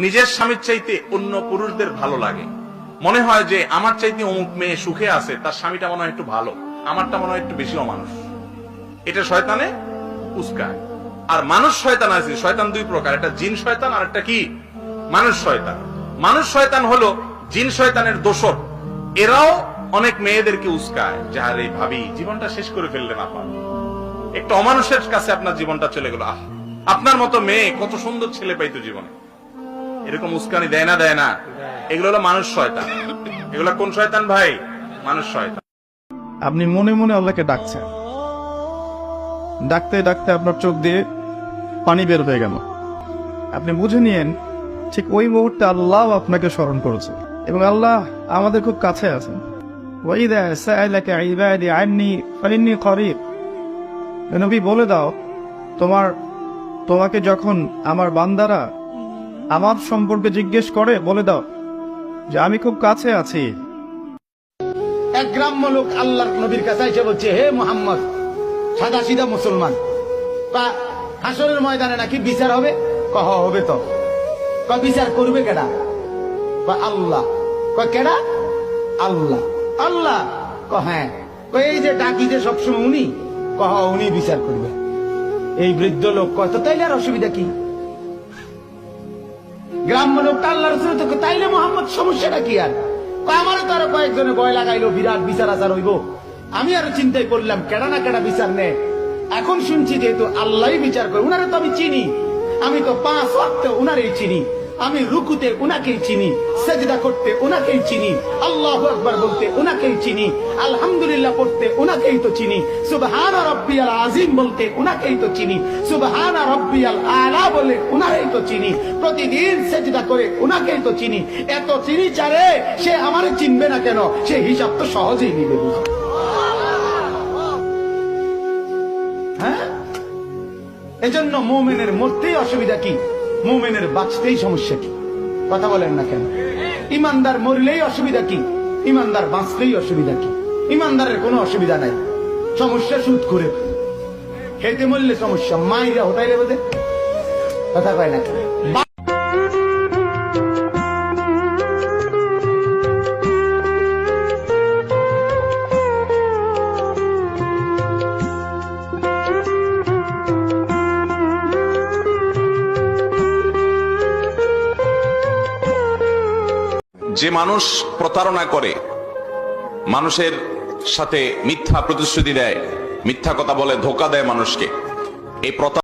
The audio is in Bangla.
নিজের স্বামীর চাইতে অন্য পুরুষদের ভালো লাগে, মনে হয় যে আমার চাইতে অমুক মেয়ে সুখে আছে, তার স্বামীটা মনে হয় একটু ভালো, আমারটা মনে হয় একটু বেশি অমানুষ। এটা শয়তানে উস্কায়। আর মানুষ শয়তান আছে, শয়তান দুই প্রকার, একটা জিন শয়তান আর একটা কি মানুষ শয়তান। মানুষ শয়তান হলো জিন শয়তানের দোসর। এরাও অনেক মেয়েদেরকে উস্কায়, যার এই ভাবি জীবনটা শেষ করে ফেললেন, আপা একটা অমানুষের কাছে আপনার জীবনটা চলে গেল, আহ আপনার মতো মেয়ে কত সুন্দর ছেলে পাইতো জীবনে, এরকম উস্কানি দেয় না? এগুলো হলো মানুষ শয়তান। এগুলো কোন শয়তান ভাই? মানুষ শয়তান। আপনি মনে মনে আল্লাহকে ডাকছেন, ডাকতে ডাকতে আপনার চোখ দিয়ে পানি বের হয়ে গেল। আপনি বুঝে নিয়েন ঠিক ওই মুহূর্তে আল্লাহ আপনাকে স্মরণ করেছে, এবং আল্লাহ আমাদের খুব কাছে আছেন। ওয়াইদা সাআলাকা ইবাদি আন্নী ফাইন্নী করিব। নবী বলে দাও, তোমাকে যখন আমার বান্দারা আমার সম্পর্কে জিজ্ঞেস করে, বলে দাও যে আমি খুব কাছে আছি। এক গ্রাম্য লোক আল্লাহর নবীর কাছে এসে বলছে, হে মুহাম্মদ, সাদা সিধা মুসলমান, হাসরের ময়দানে নাকি বিচার হবে? কহ হবে তো। বিচার করবে কেডা? আল্লাহ। কেডা? আল্লাহ। আল্লাহ? হ্যাঁ। এই যে ডাকি যে সবসময় উনি, কহ উনি বিচার করবে। এই বৃদ্ধ লোক কয়, তো তাইলে আর অসুবিধা কি? গ্রাম্য লোকটা আল্লাহ রসুল, তাইলে মোহাম্মদ সমস্যাটা কি? আর আমারও তো আরো কয়েকজনে ভয় লাগাইলো, বিরাট বিচার আচার হইব। আমি আরো চিন্তাই করলাম কেডা না কেডা বিচার নেয়। এখন শুনছি যেহেতু আল্লাহ বিচার করে, উনারে তো আমি চিনি, আমি তো 5 ওয়াক্ত উনারেই চিনি, আমি রুকুতে উনাকেই চিনি, সেজদা করতে উনাকেই চিনি, আল্লাহু আকবার বলতে উনাকেই চিনি, আলহামদুলিল্লাহ পড়তে উনাকেই তো চিনি, সুবহানা রাব্বিয়াল আযীম বলতে উনাকেই তো চিনি, সুবহানা রাব্বিয়াল আলা বলে উনাকেই তো চিনি, প্রতিদিন সেজদা করে উনাকেই তো চিনি। এত চিনি চারে, সে আমারে চিনবে না কেন? সে হিসাব তো সহজেই নিবে। হ্যাঁ, এজন্য মুমিনের মরতেই অসুবিধা কি? মুমিনের বাঁচতেই সমস্যা কি? কথা বলেন না কেন? ইমানদার মরলেই অসুবিধা কি? ইমানদার বাঁচলেই অসুবিধা কি? ইমানদারের কোনো অসুবিধা নাই। সমস্যা সুদ করে খেতে মরলে সমস্যা, মাইরা হোটাইলে বোধে। কথা কয় না কেন? যে মানুষ প্রতারণা করে, মানুষের সাথে মিথ্যা প্রতিশ্রুতি দেয়, মিথ্যা কথা বলে, ধোঁকা দেয় মানুষকে, এই